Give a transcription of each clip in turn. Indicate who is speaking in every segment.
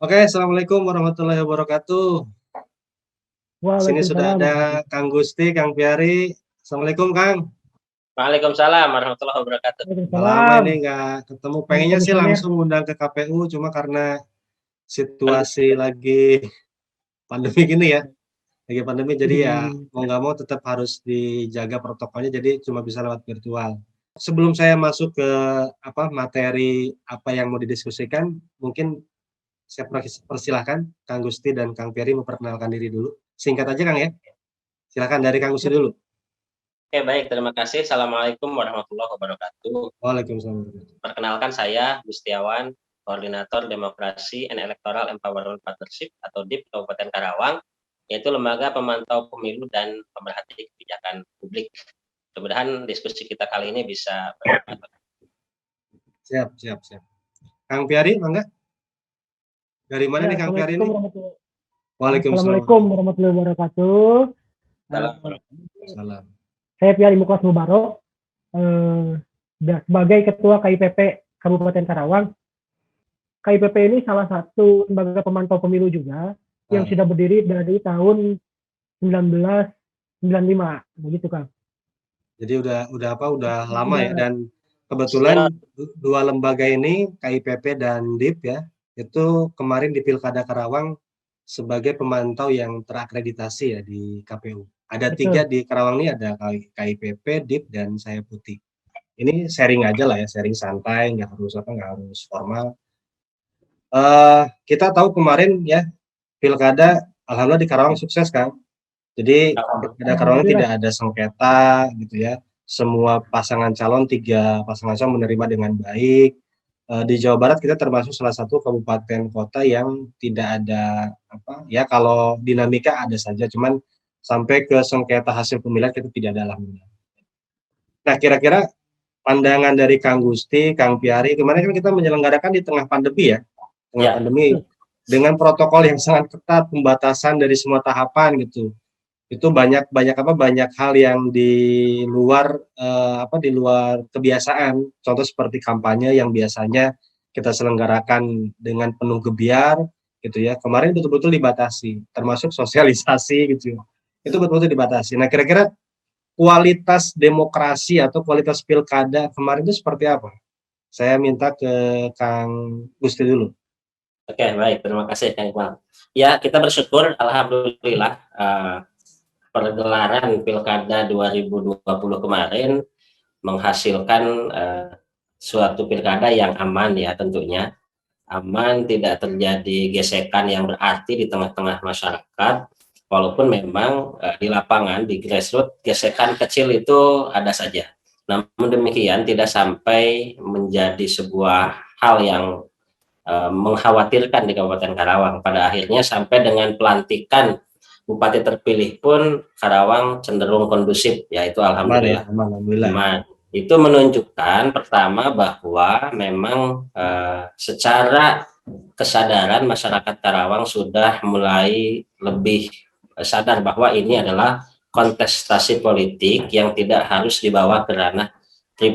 Speaker 1: Oke, assalamualaikum warahmatullahi wabarakatuh. Sini sudah
Speaker 2: Waalaikumsalam
Speaker 1: ada
Speaker 2: warahmatullahi
Speaker 1: Kang Gusti, Kang Piari. Assalamualaikum, Kang.
Speaker 3: Waalaikumsalam warahmatullahi wabarakatuh.
Speaker 1: Udah lama
Speaker 2: Waalaikumsalam.
Speaker 1: ini nggak ketemu.
Speaker 2: Bang
Speaker 1: Pengennya sih
Speaker 2: Komisioner.
Speaker 1: langsung undang ke KPU, cuma karena
Speaker 3: Pandemi.
Speaker 1: situasi lagi pandemi gini ya, lagi pandemi jadi ya
Speaker 2: Hmm,
Speaker 1: mau nggak mau tetap harus dijaga protokolnya, jadi cuma bisa lewat virtual. Sebelum saya masuk ke materi apa yang mau didiskusikan, mungkin saya persilahkan Kang Gusti dan Kang Piari memperkenalkan diri dulu. Singkat aja, Kang ya. Silakan dari Kang Gusti dulu.
Speaker 3: Oke, baik, terima kasih. Assalamualaikum warahmatullahi wabarakatuh.
Speaker 1: Waalaikumsalam.
Speaker 3: Perkenalkan saya Gustiawan, Koordinator Demokrasi and Electoral Empowerment Partnership atau DIP Kabupaten Karawang, yaitu lembaga pemantau pemilu dan pemerhati kebijakan publik. Mudah-mudahan diskusi kita kali ini bisa bermanfaat.
Speaker 1: Siap. Kang Piari, mangga. Dari mana nih Kang Piari ini? Waalaikumsalam.
Speaker 2: Assalamualaikum warahmatullahi wabarakatuh.
Speaker 1: Salam.
Speaker 2: Saya Piari Mukas Mubarok, sebagai Ketua KIPP Kabupaten Karawang. KIPP ini salah satu lembaga pemantau pemilu juga yang sudah berdiri dari tahun 1995, begitu Kang.
Speaker 1: Jadi udah lama ya, dan kebetulan dua lembaga ini KIPP dan DIP ya, itu kemarin di Pilkada Karawang sebagai pemantau yang terakreditasi ya di KPU. Ada
Speaker 2: Betul.
Speaker 1: 3 di Karawang ini, ada KIPP, DIP, dan Saya Putih. Ini sharing aja lah ya, sharing santai, nggak harus formal. Kita tahu kemarin ya, Pilkada alhamdulillah di Karawang sukses, Kang. Jadi Pilkada Karawang tidak ada sengketa gitu ya. Semua pasangan calon, 3 pasangan calon menerima dengan baik. Di Jawa Barat kita termasuk salah satu kabupaten kota yang tidak ada ya kalau dinamika ada saja, cuman sampai ke sengketa hasil pemilihan kita tidak ada alhamdulillah. Nah, kira-kira pandangan dari Kang Gusti, Kang Piari, kemarin kan kita menyelenggarakan di tengah pandemi ya. Pandemi dengan protokol yang sangat ketat, pembatasan dari semua tahapan gitu. Itu banyak hal yang di luar kebiasaan. Contoh seperti kampanye yang biasanya kita selenggarakan dengan penuh gebiar gitu ya. Kemarin betul-betul dibatasi, termasuk sosialisasi gitu. Itu betul-betul dibatasi. Nah, kira-kira kualitas demokrasi atau kualitas pilkada kemarin itu seperti apa? Saya minta ke Kang Gusti dulu.
Speaker 3: Oke, baik, terima kasih Kang Iqbal. Ya, kita bersyukur alhamdulillah pergelaran Pilkada 2020 kemarin menghasilkan suatu pilkada yang aman ya, tentunya aman, tidak terjadi gesekan yang berarti di tengah-tengah masyarakat, walaupun memang di lapangan, di grassroots, gesekan kecil itu ada saja. Namun demikian tidak sampai menjadi sebuah hal yang mengkhawatirkan di Kabupaten Karawang. Pada akhirnya sampai dengan pelantikan Bupati terpilih pun Karawang cenderung kondusif, yaitu alhamdulillah. Aman. Itu menunjukkan pertama bahwa memang secara kesadaran masyarakat Karawang sudah mulai lebih sadar bahwa ini adalah kontestasi politik yang tidak harus dibawa ke ranah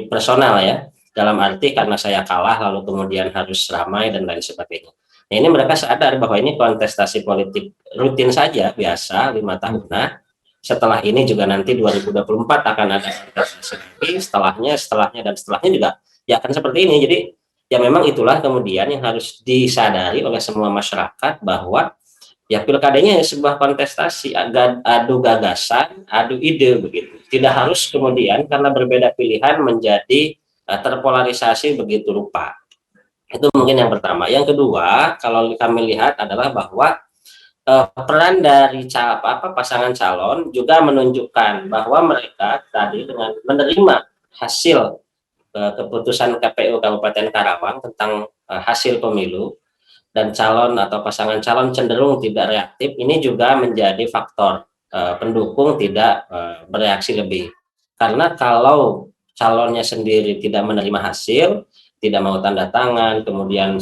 Speaker 3: personal ya, dalam arti karena saya kalah lalu kemudian harus ramai dan lain sebagainya. Nah, ini mereka sadar bahwa ini kontestasi politik rutin saja, biasa 5 tahunan. Setelah ini juga nanti 2024 akan ada kontestasi lagi, setelahnya juga ya akan seperti ini. Jadi ya memang itulah kemudian yang harus disadari oleh semua masyarakat bahwa ya pilkadanya sebuah kontestasi, adu gagasan, adu ide begitu. Tidak harus kemudian karena berbeda pilihan menjadi terpolarisasi begitu rupa. Itu mungkin yang pertama. Yang kedua, kalau kami lihat adalah bahwa peran dari pasangan calon juga menunjukkan bahwa mereka tadi dengan menerima hasil keputusan KPU Kabupaten Karawang tentang hasil pemilu dan calon atau pasangan calon cenderung tidak reaktif, ini juga menjadi faktor pendukung tidak bereaksi lebih. Karena kalau calonnya sendiri tidak menerima hasil, tidak mau tanda tangan, kemudian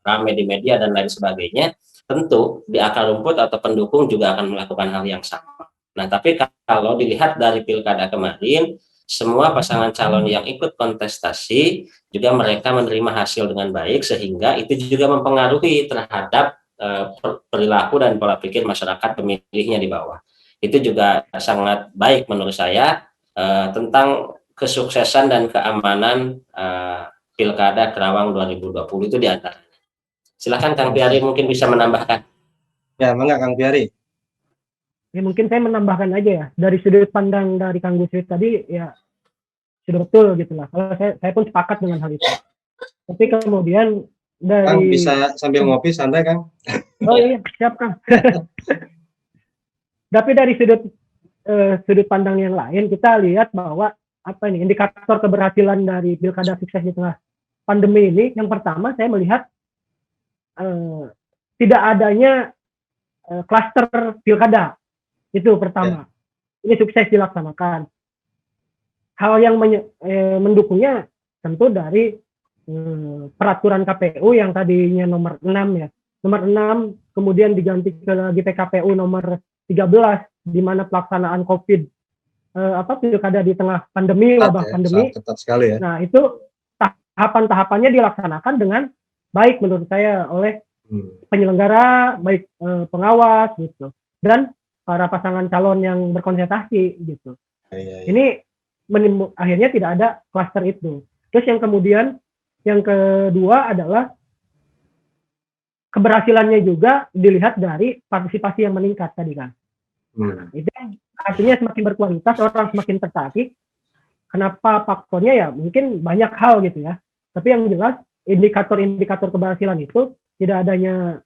Speaker 3: ramai di media dan lain sebagainya, tentu di akar rumput atau pendukung juga akan melakukan hal yang sama. Nah, tapi kalau dilihat dari pilkada kemarin, semua pasangan calon yang ikut kontestasi juga mereka menerima hasil dengan baik, sehingga itu juga mempengaruhi terhadap perilaku dan pola pikir masyarakat pemilihnya di bawah. Itu juga sangat baik menurut saya tentang kesuksesan dan keamanan Pilkada Karawang 2020 itu diantaranya. Silakan Kang Piari mungkin bisa menambahkan.
Speaker 1: Ya, mangga Kang Piari.
Speaker 2: Ya mungkin saya menambahkan aja ya, dari sudut pandang dari Kang Gusrit tadi ya sudah betul gitu lah. Kalau saya pun sepakat dengan hal itu. Tapi kemudian
Speaker 1: Kang
Speaker 2: dari
Speaker 1: bisa sambil ngopi santai Kang.
Speaker 2: oh iya siap Kang. Tapi dari sudut pandang yang lain kita lihat bahwa apa ini indikator keberhasilan dari pilkada sukses di tengah pandemi ini. Yang pertama saya melihat tidak adanya klaster pilkada, itu pertama. Ini sukses dilaksanakan. Hal yang mendukungnya tentu dari peraturan KPU yang tadinya nomor 6 ya. Nomor 6 kemudian diganti ke PKPU nomor 13 di mana pelaksanaan Covid pilkada di tengah pandemi, wabah pandemi.
Speaker 1: Ketat sekali ya.
Speaker 2: Nah, itu tahapan-tahapannya dilaksanakan dengan baik menurut saya oleh penyelenggara, baik pengawas gitu. Dan para pasangan calon yang berkonsentrasi gitu. Ini akhirnya tidak ada klaster itu. Terus yang kedua adalah keberhasilannya juga dilihat dari partisipasi yang meningkat tadi kan. Itu artinya semakin berkualitas, orang semakin tertarik. Kenapa faktornya ya mungkin banyak hal gitu ya. Tapi yang jelas indikator-indikator keberhasilan itu tidak adanya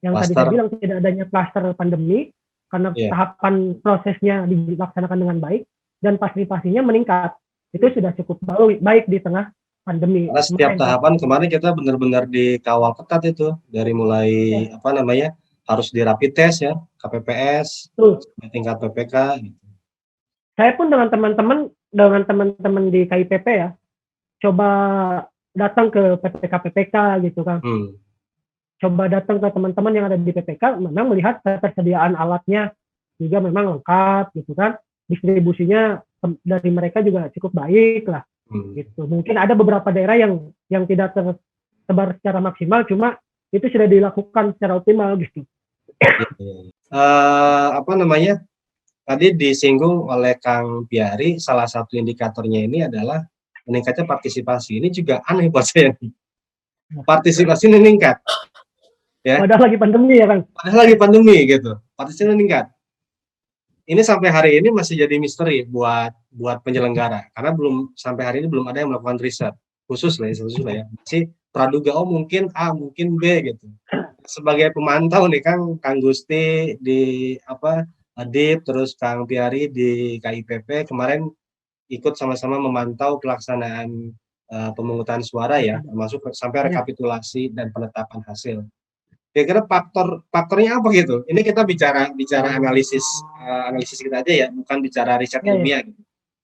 Speaker 2: yang tadi saya bilang, tidak adanya klaster pandemi karena tahapan prosesnya dilaksanakan dengan baik dan partisipasinya meningkat. Itu sudah cukup baik di tengah pandemi.
Speaker 1: Karena setiap tahapan kemarin kita benar-benar dikawal ketat itu, dari mulai harus di rapid test ya, KPPS, tingkat PPK gitu.
Speaker 2: Saya pun dengan teman-teman di KIPP ya, coba datang ke PPK gitu kan. Coba datang ke teman-teman yang ada di PPK, memang melihat ketersediaan alatnya juga memang lengkap gitu kan. Distribusinya dari mereka juga cukup baik lah. Gitu. Mungkin ada beberapa daerah yang tidak tersebar secara maksimal, cuma itu sudah dilakukan secara optimal gitu.
Speaker 1: Tadi disinggung oleh Kang Piari, salah satu indikatornya ini adalah meningkatnya partisipasi. Ini juga aneh buat saya. Partisipasi meningkat. Ya.
Speaker 2: Padahal lagi pandemi ya kan?
Speaker 1: Padahal lagi pandemi gitu. Partisipasi meningkat. Ini sampai hari ini masih jadi misteri buat penyelenggara, karena sampai hari ini belum ada yang melakukan riset khusus lah ya. Masih praduga, mungkin A, mungkin B gitu. Sebagai pemantau nih Kang Gusti di Adip, terus Kang Piari di KIPP kemarin ikut sama-sama memantau pelaksanaan pemungutan suara ya, termasuk sampai rekapitulasi dan penetapan hasil. Kira-kira faktornya apa gitu? Ini kita bicara analisis kita aja ya, bukan bicara riset ilmiah gitu.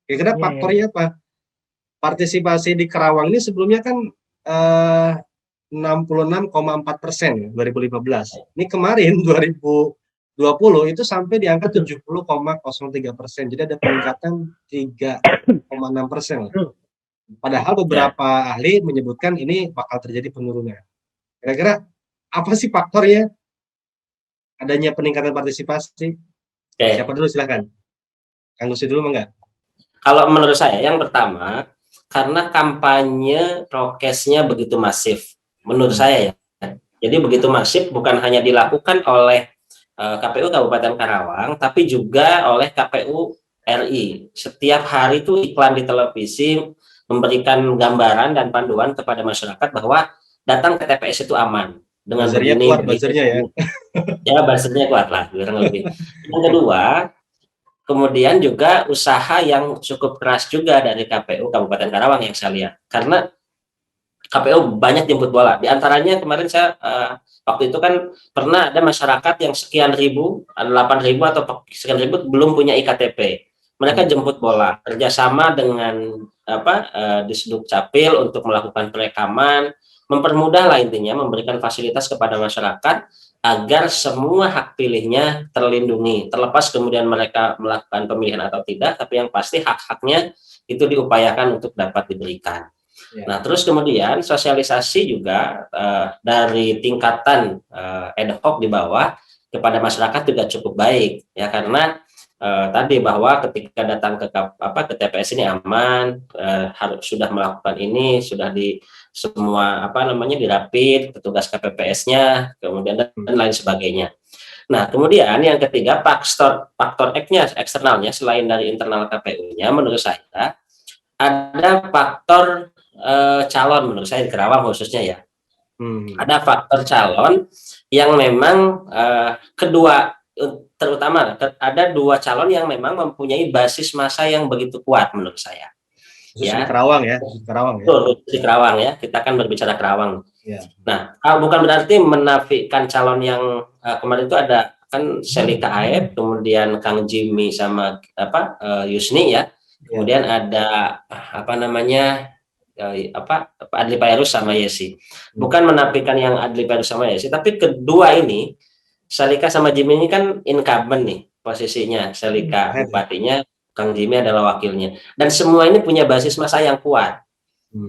Speaker 1: Kira-kira faktornya apa? Partisipasi di Karawang ini sebelumnya kan 66,4% ya, 2015. Ini kemarin 2020 itu sampai di angka 70,03%. Jadi ada peningkatan 3,6%. Padahal beberapa ahli menyebutkan ini bakal terjadi penurunan. Kira-kira apa sih faktornya adanya peningkatan partisipasi? Siapa dulu silahkan. Kang Gusti dulu enggak?
Speaker 3: Kalau menurut saya yang pertama, karena kampanye prokesnya begitu masif, menurut saya ya. Jadi begitu masif bukan hanya dilakukan oleh KPU Kabupaten Karawang, tapi juga oleh KPU RI. Setiap hari itu iklan di televisi memberikan gambaran dan panduan kepada masyarakat bahwa datang ke TPS itu aman. Dengan
Speaker 1: buzzernya ya.
Speaker 3: Ya, buzzernya kuat lah, kurang lebih. Yang kedua, kemudian juga usaha yang cukup keras juga dari KPU Kabupaten Karawang yang saya lihat. Karena KPU banyak jemput bola. Di antaranya kemarin saya waktu itu kan pernah ada masyarakat yang sekian ribu, 8.000 atau sekian ribu belum punya IKTP. Mereka jemput bola, kerjasama dengan Disduk Capil untuk melakukan perekaman, mempermudah lah intinya, memberikan fasilitas kepada masyarakat agar semua hak pilihnya terlindungi, terlepas kemudian mereka melakukan pemilihan atau tidak, tapi yang pasti hak-haknya itu diupayakan untuk dapat diberikan. Nah, terus kemudian sosialisasi juga dari tingkatan ad hoc di bawah kepada masyarakat juga cukup baik ya, karena tadi bahwa ketika datang ke TPS ini aman, harus sudah melakukan ini, sudah di semua dirapid petugas KPPS-nya, kemudian dan lain sebagainya. Nah, kemudian yang ketiga, faktor eksternalnya selain dari internal KPU-nya, menurut saya ada faktor calon, menurut saya di Kerawang khususnya ya. Ada faktor calon yang memang terutama ada 2 calon yang memang mempunyai basis massa yang begitu kuat menurut saya.
Speaker 1: Khusus di Kerawang ya,
Speaker 3: di Kerawang ya, kita kan berbicara Kerawang.
Speaker 1: Ya.
Speaker 3: Nah, bukan berarti menafikan calon yang kemarin itu ada kan Selika Aep, kemudian Kang Jimmy sama Yusni ya. Kemudian ada Adli Pairus sama Yesi. Bukan menafikan yang Adli Pairus sama Yesi, tapi kedua ini Selika sama Jimmy ini kan incumbent nih posisinya. Selika bupatinya, Kang Jimmy adalah wakilnya. Dan semua ini punya basis massa yang kuat.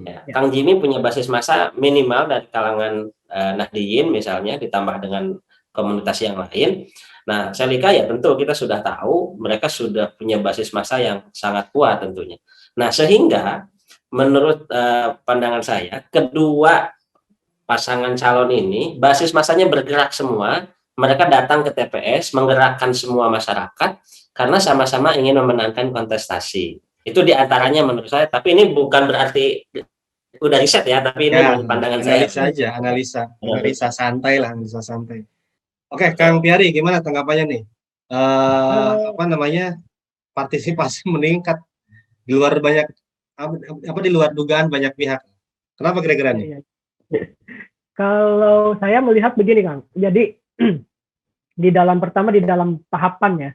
Speaker 3: Ya, Kang Jimmy punya basis massa minimal dari kalangan Nahdliyin misalnya, ditambah dengan komunitas yang lain. Nah, Selika ya tentu kita sudah tahu mereka sudah punya basis massa yang sangat kuat tentunya. Nah, sehingga menurut pandangan saya, kedua pasangan calon ini basis massanya bergerak semua, mereka datang ke TPS, menggerakkan semua masyarakat karena sama-sama ingin memenangkan kontestasi. Itu diantaranya menurut saya, tapi ini bukan berarti udah riset ya, tapi ini pandangan
Speaker 1: analisa
Speaker 3: saya.
Speaker 1: Analisa santai lah, analisa santai. Oke, Kang Piari, gimana tanggapannya nih? Partisipasi meningkat di luar di luar dugaan banyak pihak. Kenapa kira-kira nih?
Speaker 2: Kalau saya melihat begini, Kang. Jadi di dalam tahapan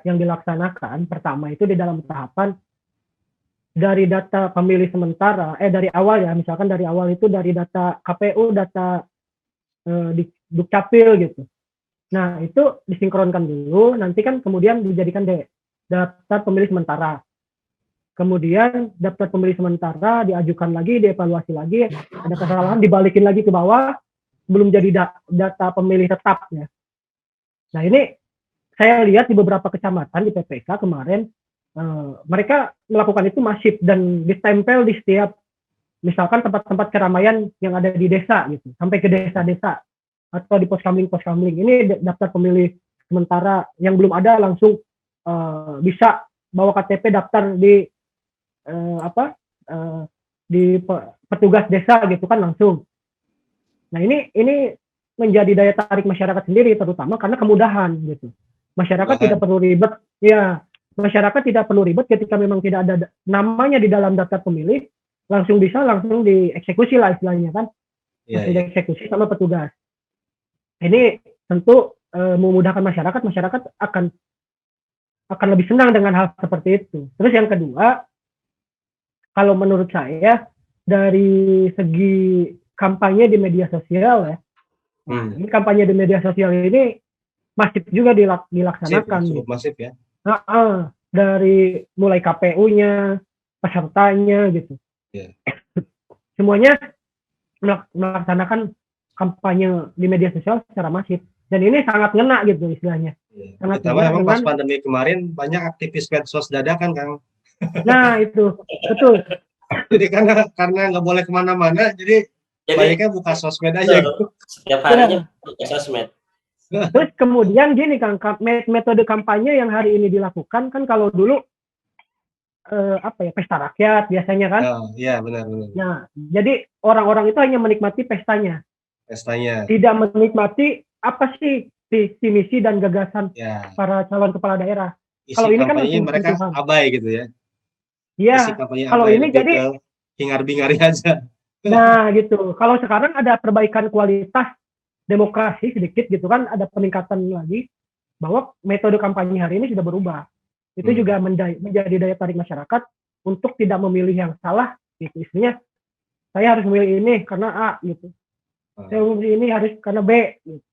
Speaker 2: yang dilaksanakan, pertama itu di dalam tahapan dari data pemilih sementara, dari awal ya, misalkan dari awal itu dari data KPU, data di Dukcapil gitu. Nah, itu disinkronkan dulu, nanti kan kemudian dijadikan daftar pemilih sementara. Kemudian daftar pemilih sementara diajukan lagi, dievaluasi lagi, ada kesalahan dibalikin lagi ke bawah, belum jadi data pemilih tetap ya. Nah, ini saya lihat di beberapa kecamatan di PPK kemarin, mereka melakukan itu masif dan ditempel di setiap, misalkan tempat-tempat keramaian yang ada di desa gitu, sampai ke desa-desa atau di pos-kamling. Ini daftar pemilih sementara yang belum ada, langsung bisa bawa KTP daftar di di petugas desa gitu kan langsung. Nah, ini menjadi daya tarik masyarakat sendiri, terutama karena kemudahan gitu. Masyarakat tidak perlu ribet, ya. Masyarakat tidak perlu ribet ketika memang tidak ada namanya di dalam daftar pemilih, langsung dieksekusi lah istilahnya kan. Langsung dieksekusi sama petugas. Ini tentu memudahkan masyarakat akan lebih senang dengan hal seperti itu. Terus yang kedua, kalau menurut saya dari segi kampanye di media sosial ya, ini kampanye di media sosial ini masif juga dilaksanakan.
Speaker 1: Cukup masif ya.
Speaker 2: Dari mulai KPU-nya, pesertanya gitu. Semuanya melaksanakan kampanye di media sosial secara masif. Dan ini sangat ngena gitu istilahnya.
Speaker 1: Terutama memang pas pandemi kemarin banyak aktivis medsos dadakan, Kang.
Speaker 2: Nah, itu betul.
Speaker 1: Jadi karena nggak boleh kemana-mana, jadi banyaknya buka sosmed aja gitu.
Speaker 3: Setiap harinya buka sosmed.
Speaker 2: Terus kemudian gini, Kang, metode kampanye yang hari ini dilakukan kan, kalau dulu pesta rakyat biasanya kan.
Speaker 1: Iya, benar.
Speaker 2: Nah, jadi orang-orang itu hanya menikmati pestanya. Tidak menikmati apa sih visi misi dan gagasan para calon kepala daerah.
Speaker 1: Kalau ini kan mereka abai gitu ya.
Speaker 2: Iya. Kalau ini jadi
Speaker 1: hingar-bingari aja.
Speaker 2: Nah, gitu. Kalau sekarang ada perbaikan kualitas demokrasi sedikit gitu kan, ada peningkatan lagi bahwa metode kampanye hari ini sudah berubah. Itu juga menjadi daya tarik masyarakat untuk tidak memilih yang salah gitu. Istilahnya saya harus memilih ini karena A gitu. Saya memilih ini harus karena B gitu.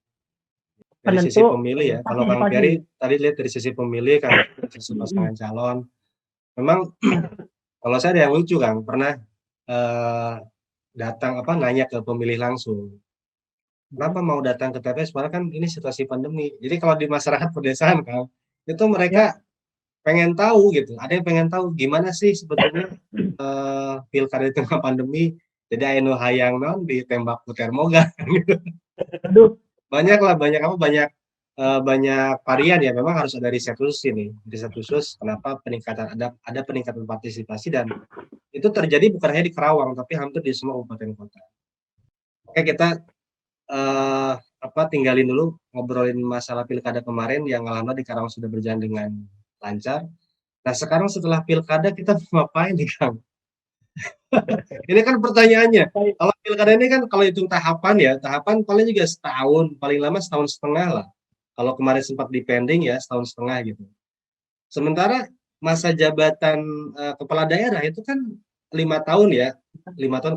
Speaker 1: Dari sisi pemilih ya. Kalau Kang Piari tadi lihat dari sisi pemilih kan, dari sisi pasangan calon. Memang Kalau saya ada yang lucu Kang, pernah datang nanya ke pemilih langsung, kenapa mau datang ke TPS padahal kan ini situasi pandemi. Jadi kalau di masyarakat pedesaan Kang, itu
Speaker 2: Ya,
Speaker 1: mereka pengen tahu gitu, ada yang pengen tahu gimana sih sebetulnya pilkada di tengah pandemi. Jadi anu hayang naon ditembak ku termogan gitu.
Speaker 2: aduh,
Speaker 1: Banyak lah, banyak varian ya, memang harus ada riset khusus ini, riset khusus kenapa ada peningkatan partisipasi dan itu terjadi bukan hanya di Karawang, tapi hampir di semua kabupaten kota. Oke, kita tinggalin dulu ngobrolin masalah pilkada kemarin yang alhamdulillah di Karawang sudah berjalan dengan lancar. Nah, sekarang setelah pilkada kita mau ngapain nih, Kang? Ini kan pertanyaannya.
Speaker 2: baik.
Speaker 1: Kalau pilkada ini kan kalau hitung tahapan ya, tahapan paling juga setahun, paling lama setahun setengah lah. Kalau kemarin sempat dipending ya setahun setengah gitu. Sementara masa jabatan kepala daerah itu kan 5 tahun ya, 5 tahun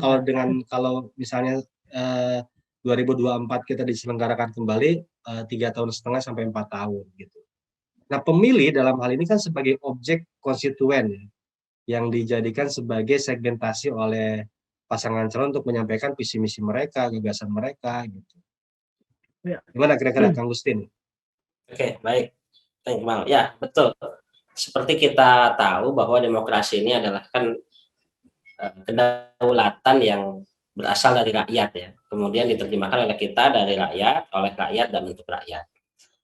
Speaker 1: kalau misalnya 2024 kita diselenggarakan kembali 3 tahun setengah sampai 4 tahun gitu. Nah, pemilih dalam hal ini kan sebagai objek konstituen ya, yang dijadikan sebagai segmentasi oleh pasangan calon untuk menyampaikan visi misi mereka, gagasan mereka gitu.
Speaker 2: Ya.
Speaker 1: Gimana kira-kira Kang Gustin?
Speaker 3: Oke, baik. Baik, Bang. Ya, betul. Seperti kita tahu bahwa demokrasi ini adalah kan kedaulatan yang berasal dari rakyat ya. Kemudian diterjemahkan oleh kita dari rakyat, oleh rakyat dan untuk rakyat.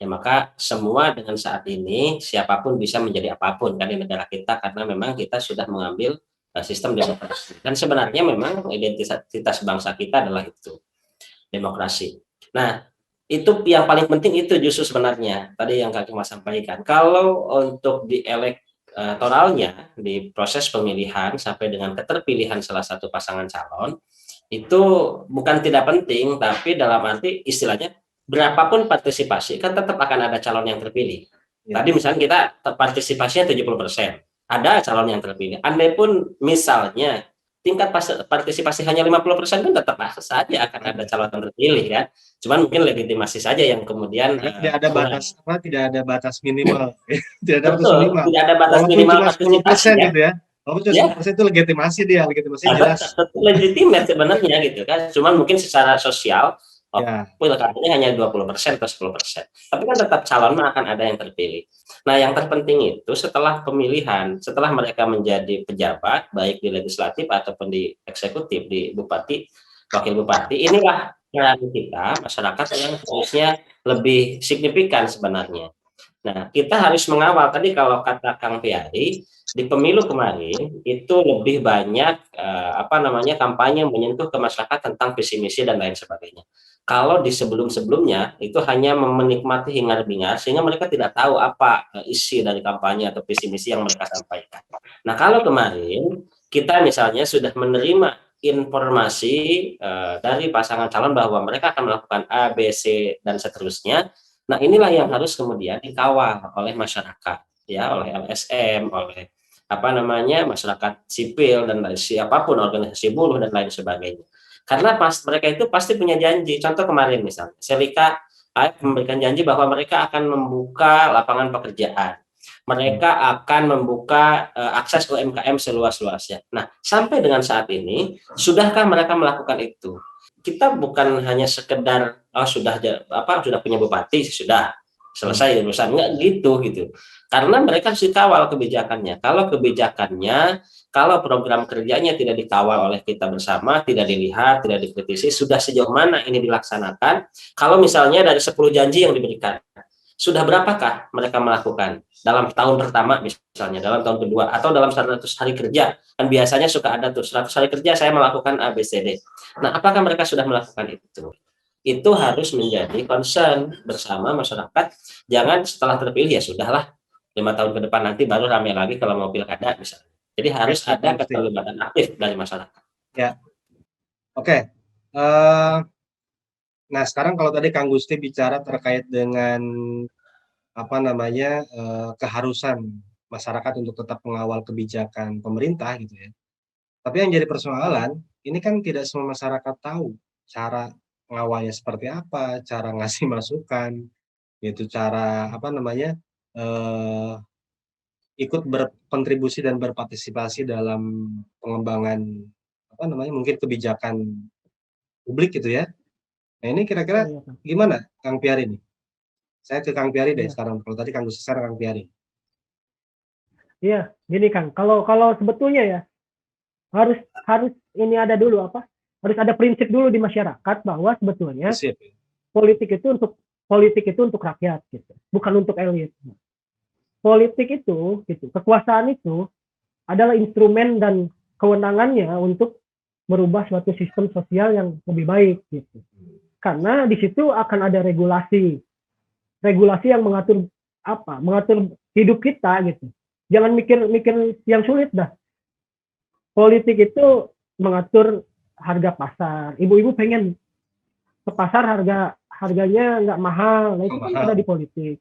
Speaker 3: Ya, maka semua dengan saat ini siapapun bisa menjadi apapun kan di negara kita karena memang kita sudah mengambil sistem demokrasi. Dan sebenarnya memang identitas bangsa kita adalah itu, demokrasi. Nah, itu yang paling penting itu justru sebenarnya tadi yang Kak Kemas sampaikan. Kalau untuk di elektoralnya di proses pemilihan sampai dengan keterpilihan salah satu pasangan calon itu bukan tidak penting, tapi dalam arti istilahnya berapapun partisipasi kan tetap akan ada calon yang terpilih.
Speaker 1: Ya.
Speaker 3: Tadi misalnya kita partisipasinya 70%, ada calon yang terpilih. Andai pun misalnya tingkat partisipasi hanya 50% kan tetap saja akan ada calon yang terpilih kan. Cuman mungkin legitimasi saja yang kemudian
Speaker 1: Karena tidak ada
Speaker 3: kurang.
Speaker 1: batas tidak ada batas minimal. Tidak ada batas
Speaker 3: Betul,
Speaker 1: minimal.
Speaker 3: tidak ada batas
Speaker 1: Walaupun
Speaker 3: minimal
Speaker 1: cuma
Speaker 3: partisipasi
Speaker 1: 10%
Speaker 3: ya.
Speaker 1: gitu ya. Walaupun cuma
Speaker 3: Ya,
Speaker 1: 10% itu legitimasi jelas.
Speaker 3: legitimate sebenarnya gitu kan. Cuman mungkin secara sosial
Speaker 1: Ya,
Speaker 3: pilkadanya hanya 20% atau 10%. Tapi kan tetap calon akan ada yang terpilih. Nah, yang terpenting itu setelah pemilihan, setelah mereka menjadi pejabat, baik di legislatif ataupun di eksekutif, di bupati, wakil bupati, inilah peran kita, masyarakat yang harusnya lebih signifikan sebenarnya. Nah, kita harus mengawal tadi kalau kata Kang Piari di pemilu kemarin itu lebih banyak kampanye menyentuh ke masyarakat tentang visi misi dan lain sebagainya. Kalau di sebelum-sebelumnya itu hanya menikmati hingar-bingar sehingga mereka tidak tahu apa isi dari kampanye atau visi misi yang mereka sampaikan. Nah, kalau kemarin kita misalnya sudah menerima informasi dari pasangan calon bahwa mereka akan melakukan A, B, C dan seterusnya. Nah, inilah yang harus kemudian dikawal oleh masyarakat, ya, oleh LSM, oleh masyarakat sipil dan siapapun organisasi buruh dan lain sebagainya. Karena mereka itu pasti punya janji. Contoh kemarin misalnya, Selika memberikan janji bahwa mereka akan membuka lapangan pekerjaan. Mereka akan membuka akses UMKM seluas-luasnya. Nah, sampai dengan saat ini, sudahkah mereka melakukan itu? Kita bukan hanya sekedar sudah punya bupati sudah selesai urusan, enggak gitu karena mereka harus dikawal kebijakannya. Kalau program kerjanya tidak dikawal oleh kita bersama, tidak dilihat, tidak dikritisi sudah sejauh mana ini dilaksanakan. Kalau misalnya dari 10 janji yang diberikan sudah berapakah mereka melakukan dalam tahun pertama misalnya, dalam tahun kedua, atau dalam 100 hari kerja. Kan biasanya suka ada tuh 100 hari kerja saya melakukan ABCD. Nah, apakah mereka sudah melakukan itu? Itu harus menjadi concern bersama masyarakat. Jangan setelah terpilih ya sudahlah 5 tahun ke depan nanti baru ramai lagi kalau mau pilkada misalnya. Jadi harus ada keterlibatan aktif dari masyarakat.
Speaker 1: Ya, oke. Nah, sekarang kalau tadi Kang Gusti bicara terkait dengan keharusan masyarakat untuk tetap mengawal kebijakan pemerintah gitu ya. Tapi yang jadi persoalan, ini kan tidak semua masyarakat tahu cara mengawalnya seperti apa, cara ngasih masukan, gitu, cara ikut berkontribusi dan berpartisipasi dalam pengembangan mungkin kebijakan publik gitu ya. Nah ini kira-kira gimana Kang Piari nih? Saya ke Kang Piari deh sekarang. Kalau tadi Kang Gusti, sekarang Kang Piari.
Speaker 2: Iya, gini Kang. Kalau sebetulnya ya harus ini ada dulu harus ada prinsip dulu di masyarakat bahwa sebetulnya politik itu untuk rakyat gitu, bukan untuk elit. Politik itu gitu, kekuasaan itu adalah instrumen dan kewenangannya untuk merubah suatu sistem sosial yang lebih baik gitu. Karena di situ akan ada regulasi yang mengatur hidup kita gitu. Jangan mikir yang sulit dah. Politik itu mengatur harga pasar. Ibu-ibu pengen ke pasar harganya nggak mahal. Nah itu kan ada di politik.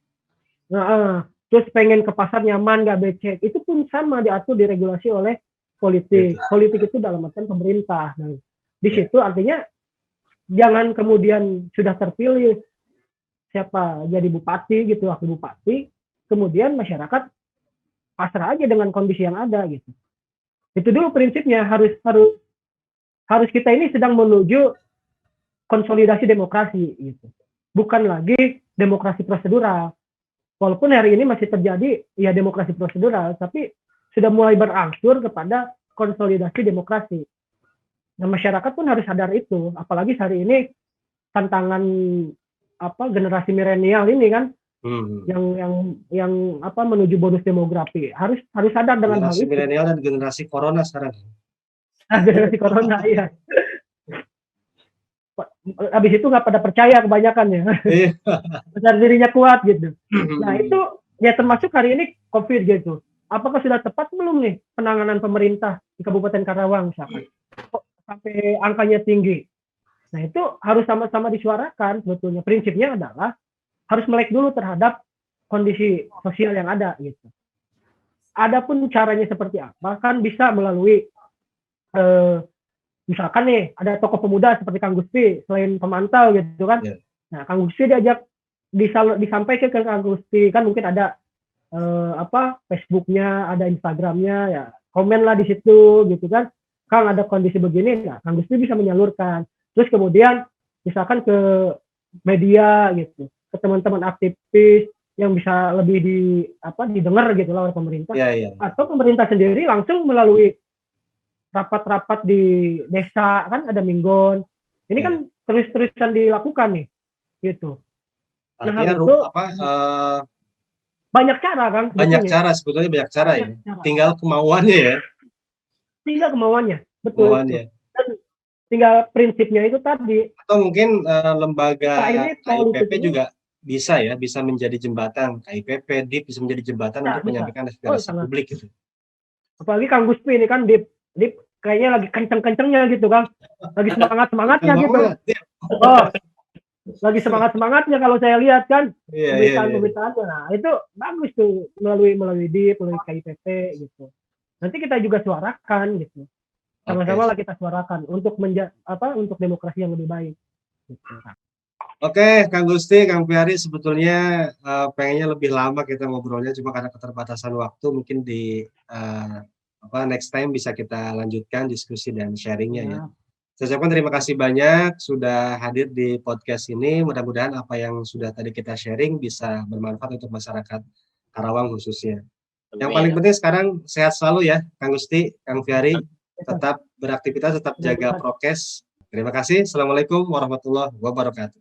Speaker 2: Nah, terus pengen ke pasar nyaman nggak becek. Itu pun sama diatur diregulasi oleh politik. Politik itu dalam artian pemerintah. Nah, di situ artinya jangan kemudian sudah terpilih siapa jadi bupati gitu, wakil bupati, kemudian masyarakat pasrah aja dengan kondisi yang ada gitu. Itu dulu prinsipnya, harus kita ini sedang menuju konsolidasi demokrasi gitu. Bukan lagi demokrasi prosedural. Walaupun hari ini masih terjadi ya demokrasi prosedural, tapi sudah mulai berangsur kepada konsolidasi demokrasi. Nah, masyarakat pun harus sadar itu, apalagi hari ini tantangan generasi milenial ini kan yang menuju bonus demografi harus sadar dengan hal itu.
Speaker 1: Generasi milenial dan generasi corona sekarang.
Speaker 2: Generasi corona iya. Habis itu nggak pada percaya kebanyakan ya. Besar dirinya kuat gitu. Nah itu ya termasuk hari ini COVID gitu. Apakah sudah tepat belum nih penanganan pemerintah di Kabupaten Karawang misalkan? Kok sampai angkanya tinggi? Nah itu harus sama-sama disuarakan sebetulnya. Prinsipnya adalah harus melek dulu terhadap kondisi sosial yang ada gitu. Adapun caranya seperti apa kan bisa melalui misalkan nih ada tokoh pemuda seperti Kang Gusti selain pemantau gitu kan. Nah Kang Gusti diajak disampaikan ke Kang Gusti kan mungkin ada Facebooknya, ada Instagramnya ya komen lah di situ gitu kan. Kang ada kondisi begini, nah Kang Gusti bisa menyalurkan. Terus kemudian misalkan ke media gitu, ke teman-teman aktivis yang bisa lebih didengar gitu lah oleh pemerintah. Atau pemerintah sendiri langsung melalui rapat-rapat di desa kan ada minggon. Ini kan terus-terusan dilakukan nih, gitu.
Speaker 1: Artinya itu
Speaker 2: banyak cara kan?
Speaker 1: Sebetulnya banyak cara ya. Tinggal kemauannya ya.
Speaker 2: Tinggal kemauannya, betul.
Speaker 1: Kemauannya.
Speaker 2: Dan tinggal prinsipnya itu tadi.
Speaker 1: Atau mungkin lembaga KIPP juga bisa menjadi jembatan. KIPP, DIP bisa menjadi jembatan untuk menyampaikan aspirasi publik gitu.
Speaker 2: Apalagi Kang Guspi ini kan DIP kayaknya lagi kenceng-kencengnya gitu kan. Lagi semangat-semangatnya gitu. Lagi semangat-semangatnya kalau saya lihat kan pemberitaan-pemberitaannya. Nah, itu bagus tuh melalui DIP, melalui KIPP gitu. Nanti kita juga suarakan gitu. Sama-sama lah kita suarakan untuk untuk demokrasi yang lebih baik. Gitu.
Speaker 1: Oke, Kang Gusti, Kang Piari, sebetulnya pengennya lebih lama kita ngobrolnya, cuma karena keterbatasan waktu mungkin di next time bisa kita lanjutkan diskusi dan sharingnya ya. Saya ucapkan terima kasih banyak sudah hadir di podcast ini. Mudah-mudahan apa yang sudah tadi kita sharing bisa bermanfaat untuk masyarakat Karawang khususnya. Yang paling penting sekarang sehat selalu ya, Kang Gusti, Kang Piari, tetap beraktivitas, tetap jaga prokes. Terima kasih. Assalamualaikum warahmatullahi wabarakatuh.